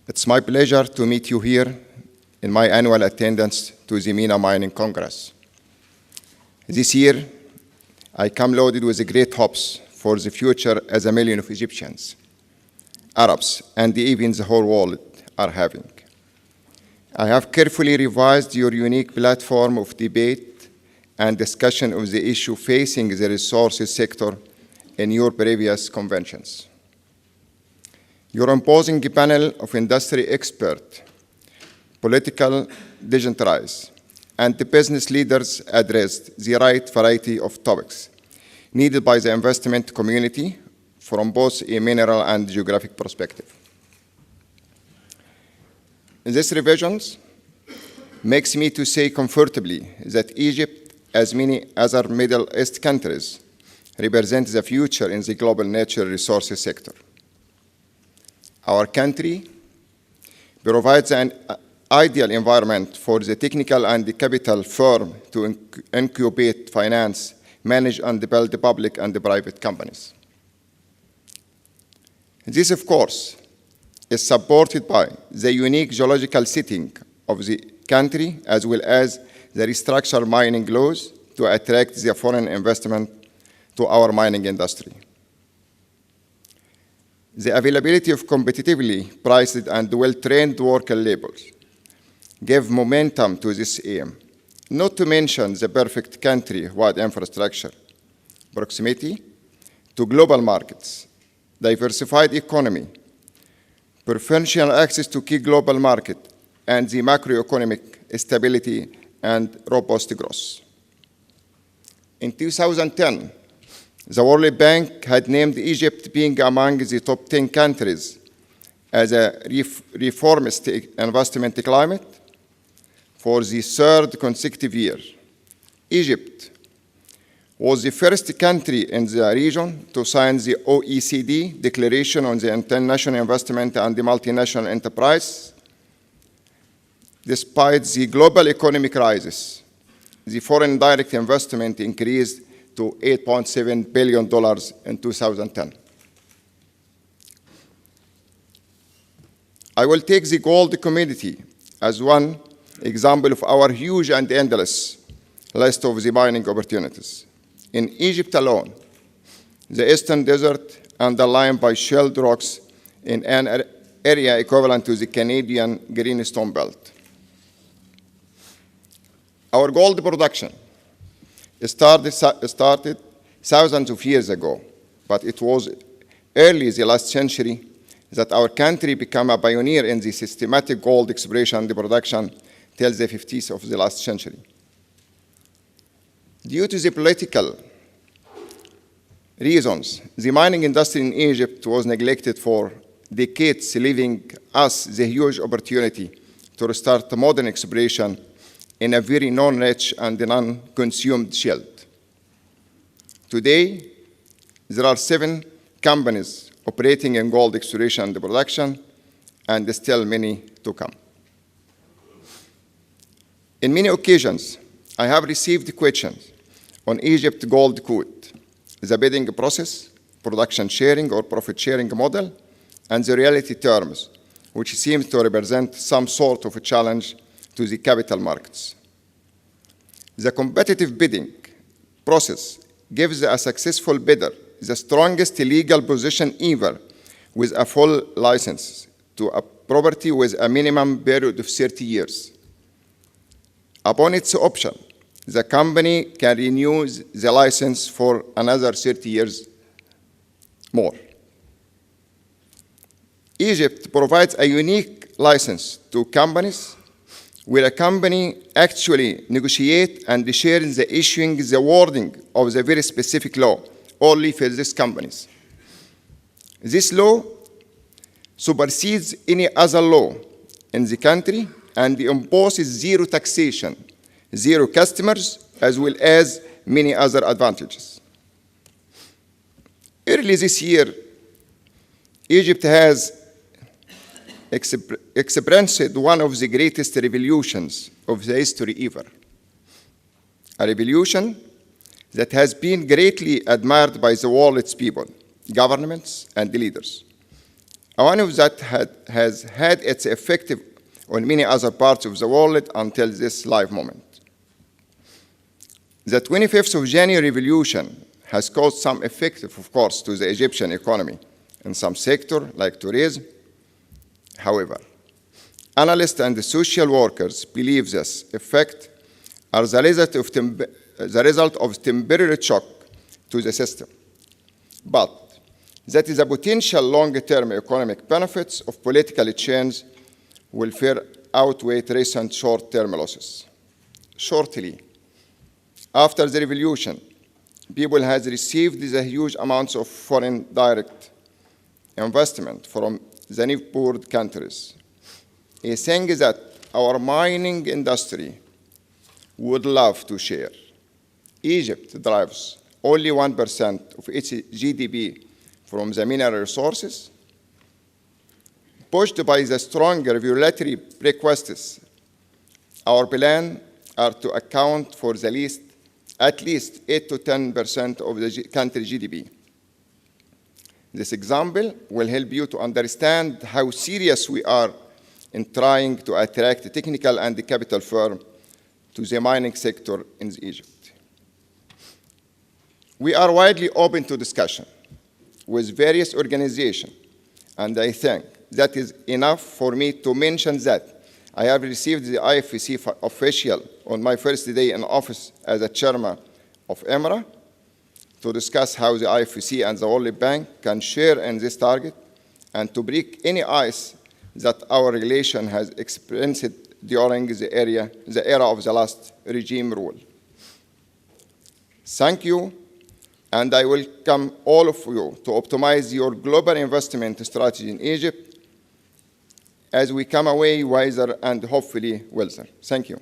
It's my pleasure to meet you here in my annual attendance to the MENA Mining Congress. This year, I come loaded with great hopes for the future as a million of Egyptians, Arabs, and even the whole world are having. I have carefully revised your unique platform of debate and discussion of the issue facing the resources sector in your previous conventions. Your imposing panel of industry experts, political dignitaries, and the business leaders addressed the right variety of topics needed by the investment community from both a mineral and geographic perspective. This revisions makes me to say comfortably that Egypt, as many other Middle East countries, represents the future in the global natural resources sector. Our country provides an ideal environment for the technical and the capital firm to incubate, finance, manage, and build the public and the private companies. This, of course, is supported by the unique geological setting of the country, as well as the restructured mining laws to attract the foreign investment to our mining industry. The availability of competitively priced and well-trained worker labors give momentum to this aim, not to mention the perfect country-wide infrastructure, proximity to global markets, diversified economy, preferential access to key global market, and the macroeconomic stability and robust growth. In 2010, the World Bank had named Egypt being among the top 10 countries as a reformist investment climate for the third consecutive year. Egypt was the first country in the region to sign the OECD Declaration on the International Investment and the Multinational Enterprise. Despite the global economic crisis, the foreign direct investment increased to $8.7 billion in 2010. I will take the gold commodity as one example of our huge and endless list of the mining opportunities. In Egypt alone, the Eastern Desert, underlined by shelled rocks in an area equivalent to the Canadian Greenstone Belt. Our gold production started thousands of years ago, but it was early the last century that our country became a pioneer in the systematic gold exploration and production till the 50s of the last century. Due to the political reasons, the mining industry in Egypt was neglected for decades, leaving us the huge opportunity to restart modern exploration in a very non-rich and non-consumed shield. Today, there are 7 companies operating in gold exploration and production, and still many to come. In many occasions, I have received questions on Egypt Gold Code, the bidding process, production sharing or profit sharing model, and the reality terms, which seems to represent some sort of a challenge to the capital markets. The competitive bidding process gives a successful bidder the strongest legal position ever with a full license to a property with a minimum period of 30 years. Upon its option, the company can renew the license for another 30 years more. Egypt provides a unique license to companies where a company actually negotiates and shares the issuing the wording of the very specific law only for these companies. This law supersedes any other law in the country and imposes zero taxation, zero customers, as well as many other advantages. Early this year, Egypt has experienced one of the greatest revolutions of the history ever. A revolution that has been greatly admired by the world's people, governments, and leaders. one of that has had its effect on many other parts of the world until this live moment. The 25th of January revolution has caused some effect, of course, to the Egyptian economy in some sector, like tourism. However, analysts and the social workers believe this effect are the result of temporary shock to the system, but that is a potential long-term economic benefits of political change will far outweigh recent short-term losses. Shortly, after the revolution, people has received the huge amounts of foreign direct investment from the neighboring countries, a thing that our mining industry would love to share. Egypt drives only 1% of its GDP from the mineral resources. Pushed by the strong regulatory requests, our plan are to account for at least 8 to 10% of the country GDP. This example will help you to understand how serious we are in trying to attract technical and capital firms to the mining sector in Egypt. We are widely open to discussion with various organizations, and I think that is enough for me to mention that I have received the IFC official on my first day in office as a chairman of EMRA to discuss how the IFC and the World Bank can share in this target and to break any ice that our relation has experienced during the era of the last regime rule. Thank you, and I welcome all of you to optimize your global investment strategy in Egypt as we come away wiser and hopefully wiser. Thank you.